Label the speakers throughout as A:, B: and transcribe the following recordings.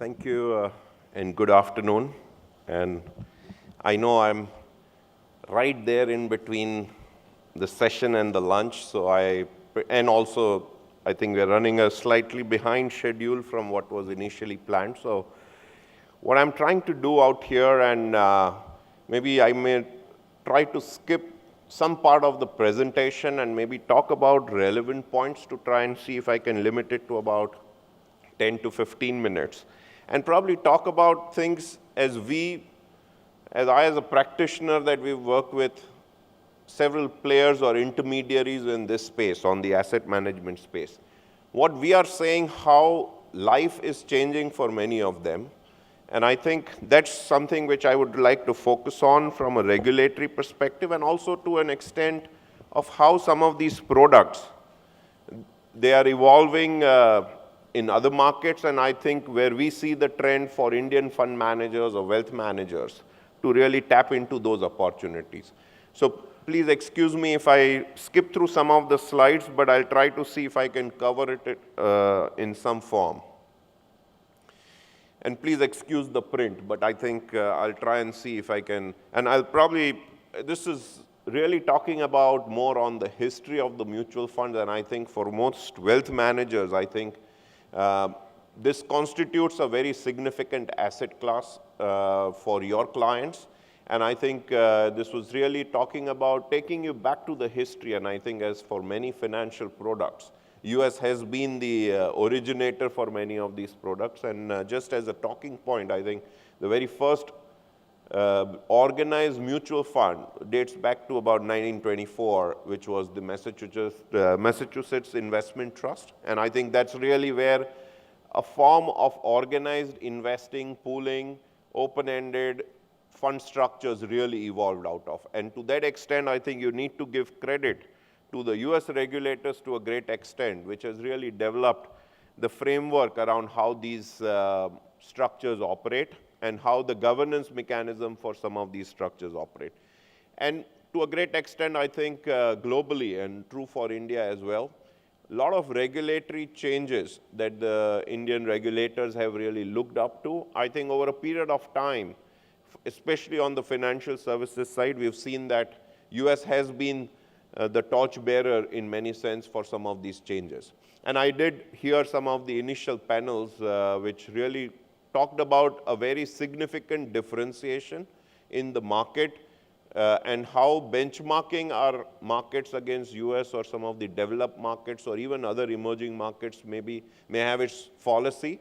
A: Thank you and good afternoon. And I know I'm right there in between the session and the lunch, and also I think we're running a slightly behind schedule from what was initially planned. So what I'm trying to do out here, and maybe I may try to skip some part of the presentation and maybe talk about relevant points to try and see if I can limit it to about 10 to 15 minutes, and probably talk about things as I as a practitioner that we've worked with several players or intermediaries in this space, on the asset management space. What we are saying, how life is changing for many of them, and I think that's something which I would like to focus on from a regulatory perspective, and also to an extent of how some of these products, they are evolving in other markets, and I think where we see the trend for Indian fund managers or wealth managers to really tap into those opportunities. So please excuse me if I skip through some of the slides, but I'll try to see if I can cover it in some form. And please excuse the print, but I think I'll try and see if I can, and I'll probably, this is really talking about more on the history of the mutual funds, and I think for most wealth managers, I think this constitutes a very significant asset class for your clients. And I think this was really talking about taking you back to the history, and I think as for many financial products, US has been the originator for many of these products. And just as a talking point, I think the very first organized mutual fund dates back to about 1924, which was the Massachusetts Investment Trust. And I think that's really where a form of organized investing, pooling, open-ended fund structures really evolved out of. And to that extent, I think you need to give credit to the US regulators to a great extent, which has really developed the framework around how these structures operate and how the governance mechanism for some of these structures operate. And to a great extent, I think globally, and true for India as well, a lot of regulatory changes that the Indian regulators have really looked up to. I think over a period of time, especially on the financial services side, we've seen that US has been the torchbearer in many sense for some of these changes. And I did hear some of the initial panels which really talked about a very significant differentiation in the market and how benchmarking our markets against US or some of the developed markets or even other emerging markets may have its fallacy.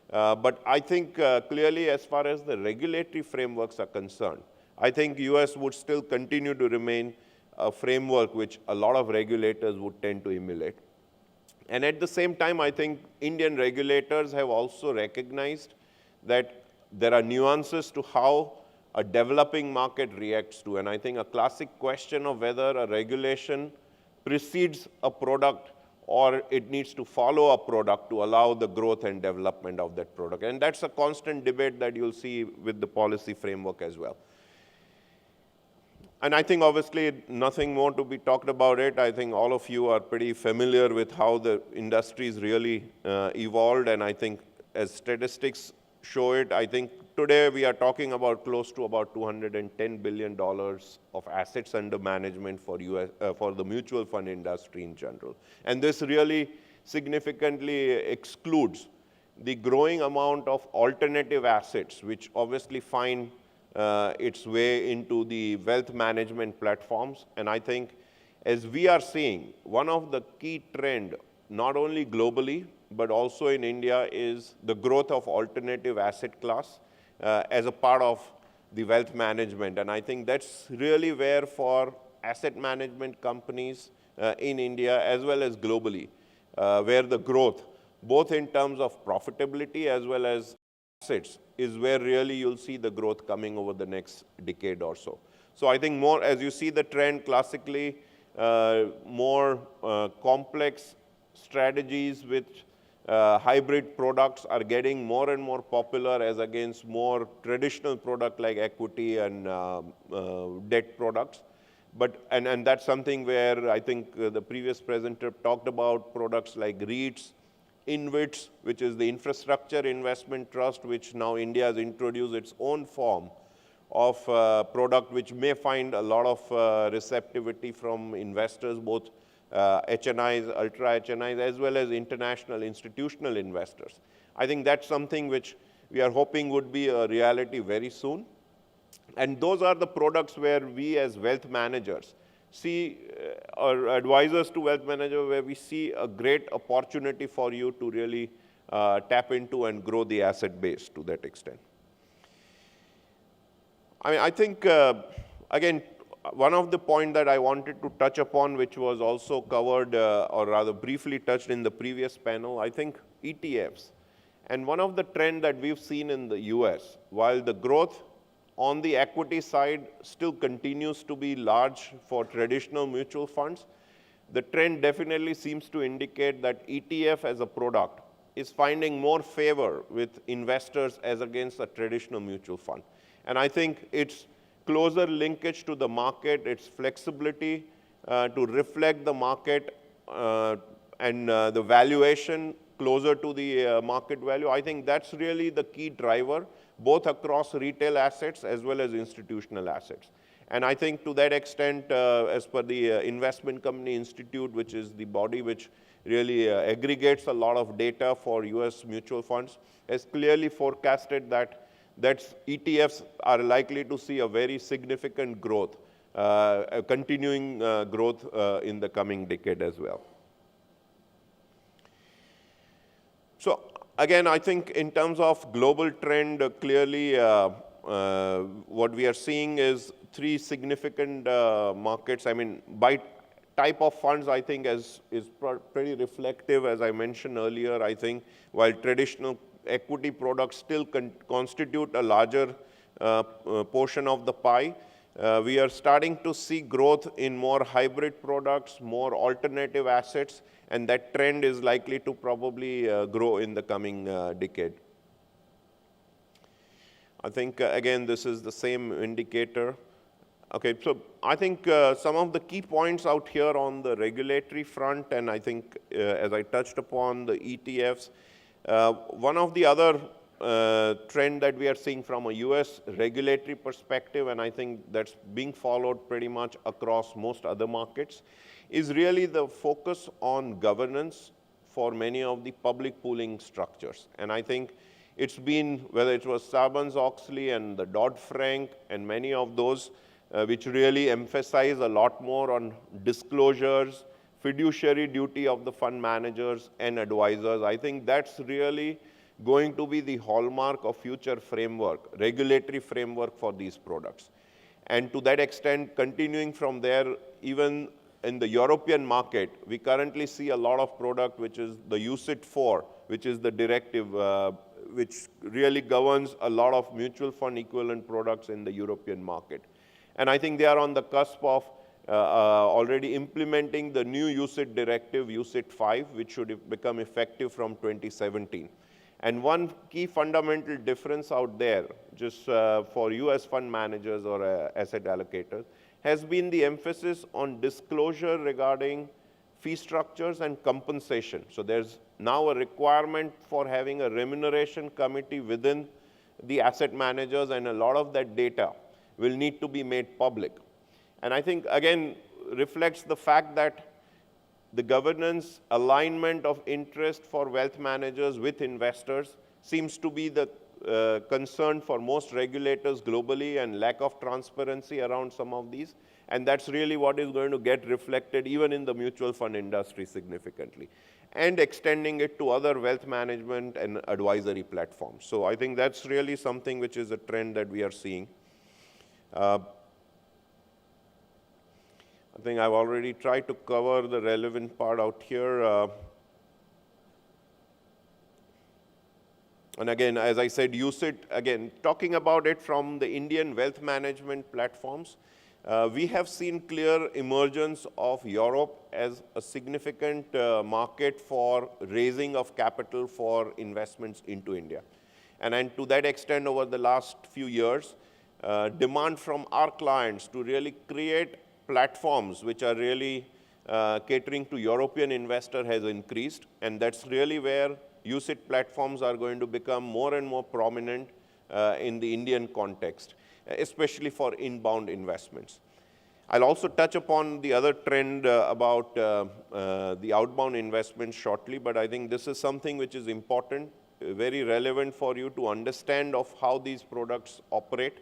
A: But I think clearly as far as the regulatory frameworks are concerned, I think US would still continue to remain a framework which a lot of regulators would tend to emulate. And at the same time, I think Indian regulators have also recognized that there are nuances to how a developing market reacts to. And I think a classic question of whether a regulation precedes a product or it needs to follow a product to allow the growth and development of that product. And that's a constant debate that you'll see with the policy framework as well. And I think obviously nothing more to be talked about it. I think all of you are pretty familiar with how the industry's really evolved. And I think as statistics show it, I think today we are talking about close to about $210 billion of assets under management for the mutual fund industry in general. And this really significantly excludes the growing amount of alternative assets, which obviously find its way into the wealth management platforms. And I think as we are seeing, one of the key trend, not only globally, but also in India, is the growth of alternative asset class as a part of the wealth management. And I think that's really where for asset management companies in India as well as globally, where the growth, both in terms of profitability as well as assets, is where really you'll see the growth coming over the next decade or so. So I think more, as you see the trend classically, more complex strategies with hybrid products are getting more and more popular as against more traditional product like equity and debt products. And that's something where I think the previous presenter talked about products like REITs, InvITs, which is the Infrastructure Investment Trust, which now India has introduced its own form of product, which may find a lot of receptivity from investors, both HNIs, ultra HNIs, as well as international institutional investors. I think that's something which we are hoping would be a reality very soon. And those are the products where we as wealth managers see, or advisors to wealth managers, where we see a great opportunity for you to really tap into and grow the asset base to that extent. I mean, I think, again, one of the points that I wanted to touch upon, which was also covered, or rather briefly touched in the previous panel, I think ETFs. And one of the trends that we've seen in the US, while the growth on the equity side still continues to be large for traditional mutual funds, the trend definitely seems to indicate that ETF as a product is finding more favor with investors as against a traditional mutual fund. And I think its closer linkage to the market, its flexibility to reflect the market and the valuation closer to the market value, I think that's really the key driver, both across retail assets as well as institutional assets. And I think to that extent, as per the Investment Company Institute, which is the body which really aggregates a lot of data for US mutual funds, has clearly forecasted that ETFs are likely to see a very significant growth, a continuing growth in the coming decade as well. So again, I think in terms of global trend, clearly what we are seeing is three significant markets. I mean, by type of funds, I think is pretty reflective, as I mentioned earlier. I think while traditional equity products still constitute a larger portion of the pie, we are starting to see growth in more hybrid products, more alternative assets, and that trend is likely to probably grow in the coming decade. I think, again, this is the same indicator. Okay, so I think some of the key points out here on the regulatory front, and I think as I touched upon the ETFs, one of the other trend that we are seeing from a US regulatory perspective, and I think that's being followed pretty much across most other markets, is really the focus on governance for many of the public pooling structures. And I think it's been, whether it was Sarbanes-Oxley and the Dodd-Frank and many of those, which really emphasize a lot more on disclosures, fiduciary duty of the fund managers and advisors. I think that's really going to be the hallmark of future framework, regulatory framework for these products. And to that extent, continuing from there, even in the European market, we currently see a lot of product, which is the UCIT 4, which is the directive which really governs a lot of mutual fund equivalent products in the European market. And I think they are on the cusp of already implementing the new UCIT directive, UCIT 5, which should become effective from 2017. And one key fundamental difference out there, just for US fund managers or asset allocators, has been the emphasis on disclosure regarding fee structures and compensation. So there's now a requirement for having a remuneration committee within the asset managers, and a lot of that data will need to be made public. And I think, again, reflects the fact that the governance alignment of interest for wealth managers with investors seems to be the concern for most regulators globally, and lack of transparency around some of these. And that's really what is going to get reflected even in the mutual fund industry significantly, and extending it to other wealth management and advisory platforms. So I think that's really something which is a trend that we are seeing. I think I've already tried to cover the relevant part out here. And again, as I said, UCIT, again, talking about it from the Indian wealth management platforms, we have seen clear emergence of Europe as a significant market for raising of capital for investments into India. And to that extent, over the last few years, demand from our clients to really create platforms which are really catering to European investor has increased, and that's really where UCIT platforms are going to become more and more prominent in the Indian context, especially for inbound investments. I'll also touch upon the other trend about the outbound investments shortly, but I think this is something which is important, very relevant for you to understand of how these products operate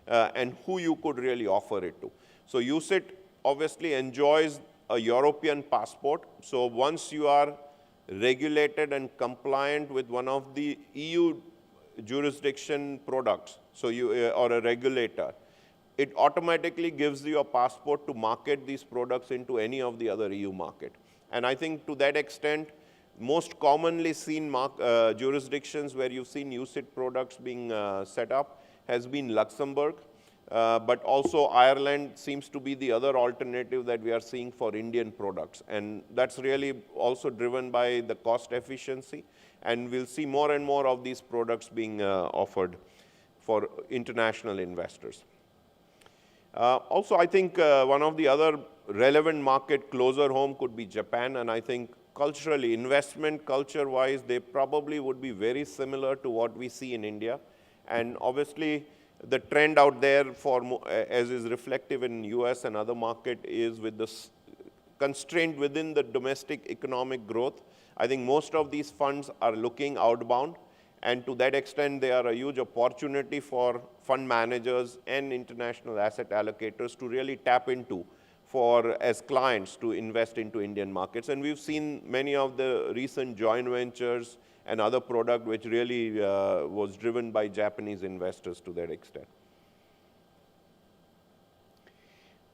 A: and who you could really offer it to. So UCIT obviously enjoys a European passport. So once you are regulated and compliant with one of the EU jurisdiction products, so you or a regulator, it automatically gives you a passport to market these products into any of the other EU market. And I think to that extent, most commonly seen jurisdictions where you've seen UCIT products being set up has been Luxembourg, but also Ireland seems to be the other alternative that we are seeing for Indian products. And that's really also driven by the cost efficiency. And we'll see more and more of these products being offered for international investors. Also, I think one of the other relevant market closer home could be Japan. And I think culturally, investment culture-wise, they probably would be very similar to what we see in India. And obviously, the trend out there, as is reflective in US and other market, is with this constraint within the domestic economic growth. I think most of these funds are looking outbound, and to that extent, they are a huge opportunity for fund managers and international asset allocators to really tap into as clients to invest into Indian markets. And we've seen many of the recent joint ventures and other product which really was driven by Japanese investors to that extent.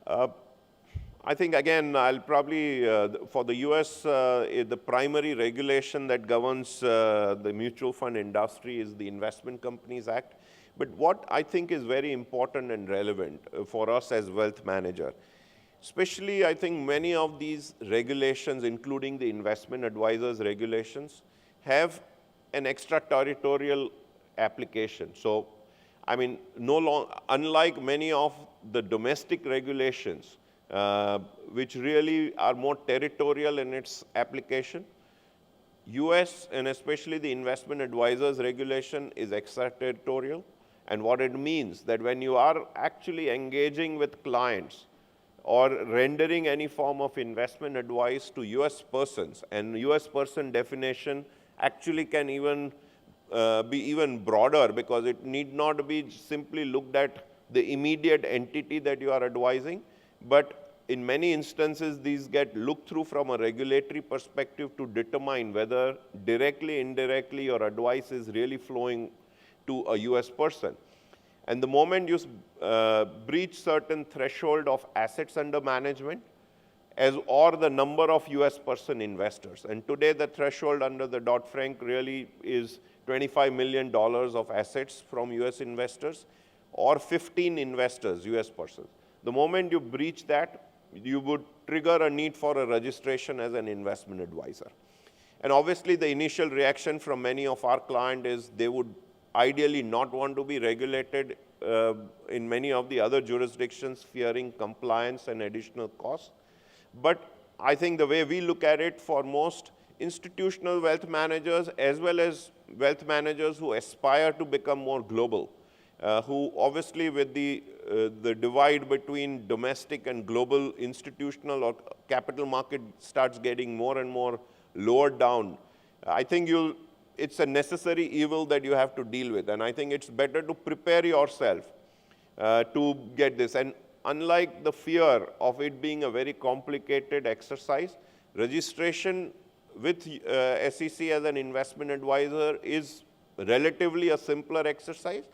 A: I think, again, I'll probably, for the US, the primary regulation that governs the mutual fund industry is the Investment Companies Act. But what I think is very important and relevant for us as wealth manager, especially I think many of these regulations, including the investment advisors regulations, have an extraterritorial application. So, I mean, unlike many of the domestic regulations, which really are more territorial in its application, US and especially the investment advisors regulation is extraterritorial. And what it means that when you are actually engaging with clients or rendering any form of investment advice to US persons, and US person definition actually can even be even broader, because it need not be simply looked at the immediate entity that you are advising, but in many instances these get looked through from a regulatory perspective to determine whether directly, indirectly your advice is really flowing to a US person. And the moment you breach certain threshold of assets under management, or the number of US person investors. And today the threshold under the Dodd-Frank really is $25 million of assets from US investors, or 15 investors, US persons. The moment you breach that, you would trigger a need for a registration as an investment advisor. And obviously the initial reaction from many of our clients is they would ideally not want to be regulated in many of the other jurisdictions, fearing compliance and additional costs. But I think the way we look at it, for most institutional wealth managers as well as wealth managers who aspire to become more global, who obviously with the divide between domestic and global institutional or capital market starts getting more and more lowered down, I think it's a necessary evil that you have to deal with. And I think it's better to prepare yourself to get this. And unlike the fear of it being a very complicated exercise, registration with SEC as an investment advisor is relatively a simpler exercise.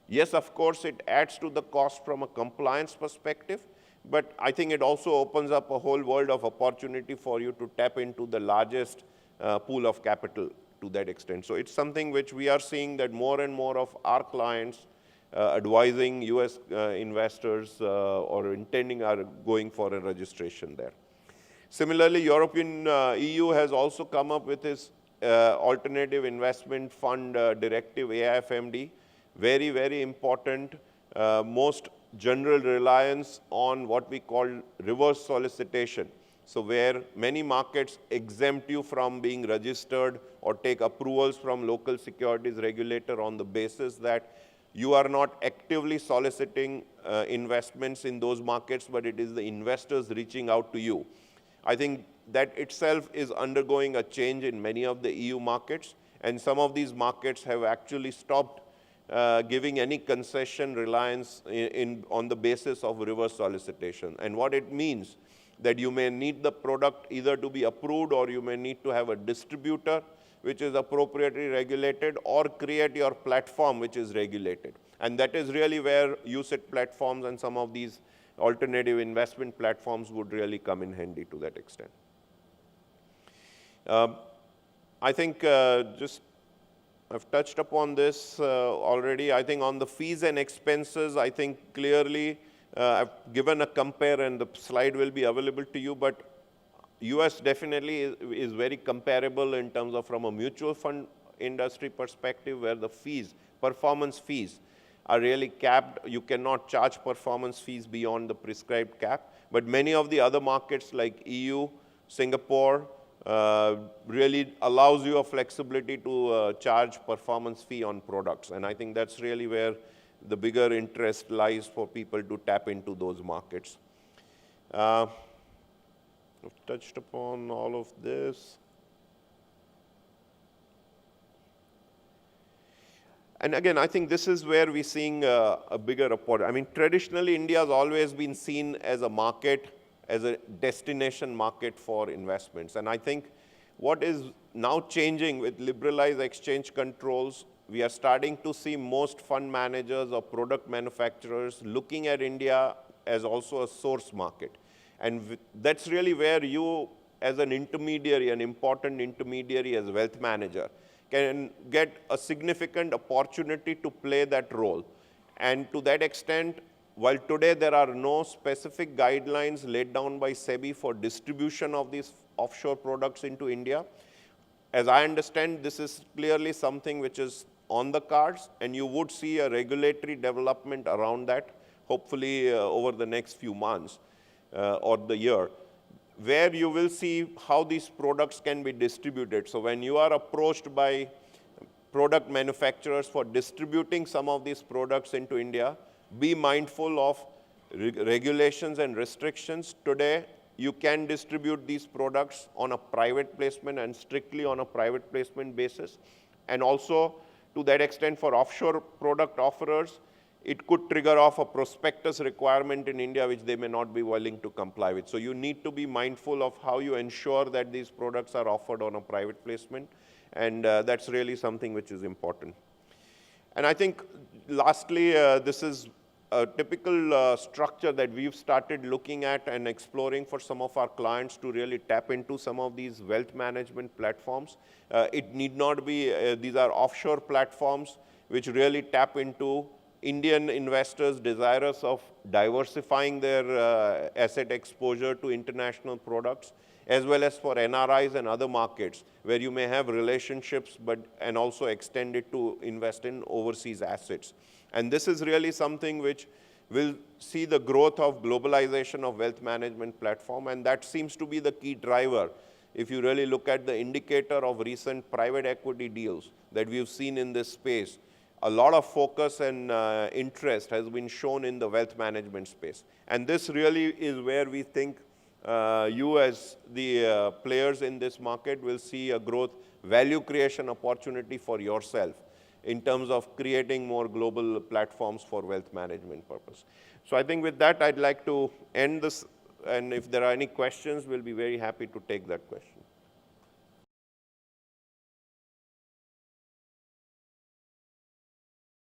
A: Yes, of course, it adds to the cost from a compliance perspective, but I think it also opens up a whole world of opportunity for you to tap into the largest pool of capital to that extent. So it's something which we are seeing that more and more of our clients advising US investors or intending are going for a registration there. Similarly, European EU has also come up with this alternative investment fund directive, AIFMD, very, very important, most general reliance on what we call reverse solicitation, So where many markets exempt you from being registered or take approvals from local securities regulator on the basis that you are not actively soliciting investments in those markets, but it is the investors reaching out to you. I think that itself is undergoing a change in many of the EU markets, and some of these markets have actually stopped giving any concession reliance on the basis of reverse solicitation. And what it means, that you may need the product either to be approved, or you may need to have a distributor which is appropriately regulated, or create your platform which is regulated. And that is really where UCIT platforms and some of these alternative investment platforms would really come in handy to that extent. I think I've touched upon this already. I think on the fees and expenses, I think clearly I've given a compare, and the slide will be available to you, but US definitely is very comparable in terms of from a mutual fund industry perspective, where the fees, performance fees, are really capped. You cannot charge performance fees beyond the prescribed cap. But many of the other markets like EU, Singapore, really allows you a flexibility to charge performance fee on products. And I think that's really where the bigger interest lies for people to tap into those markets. I've touched upon all of this. And again, I think this is where we're seeing a bigger opportunity. I mean, traditionally, India has always been seen as a market, as a destination market for investments. And I think what is now changing with liberalized exchange controls, we are starting to see most fund managers or product manufacturers looking at India as also a source market. And that's really where you, as an intermediary, an important intermediary as wealth manager, can get a significant opportunity to play that role. And to that extent, while today there are no specific guidelines laid down by SEBI for distribution of these offshore products into India, as I understand, this is clearly something which is on the cards, and you would see a regulatory development around that, hopefully over the next few months or the year, where you will see how these products can be distributed. So when you are approached by product manufacturers for distributing some of these products into India, be mindful of regulations and restrictions. Today, you can distribute these products on a private placement and strictly on a private placement basis. And also, to that extent, for offshore product offerers, it could trigger off a prospectus requirement in India, which they may not be willing to comply with. So you need to be mindful of how you ensure that these products are offered on a private placement. And that's really something which is important. And I think, lastly, this is a typical structure that we've started looking at and exploring for some of our clients to really tap into some of these wealth management platforms. It need not be, these are offshore platforms which really tap into Indian investors desirous of diversifying their asset exposure to international products, as well as for NRIs and other markets where you may have relationships and also extend it to invest in overseas assets. And this is really something which will see the growth of globalization of wealth management platform, and that seems to be the key driver. If you really look at the indicator of recent private equity deals that we've seen in this space, a lot of focus and interest has been shown in the wealth management space. And this really is where we think you as the players in this market will see a growth value creation opportunity for yourself in terms of creating more global platforms for wealth management purpose. So I think with that, I'd like to end this, and if there are any questions, we'll be very happy to take that question.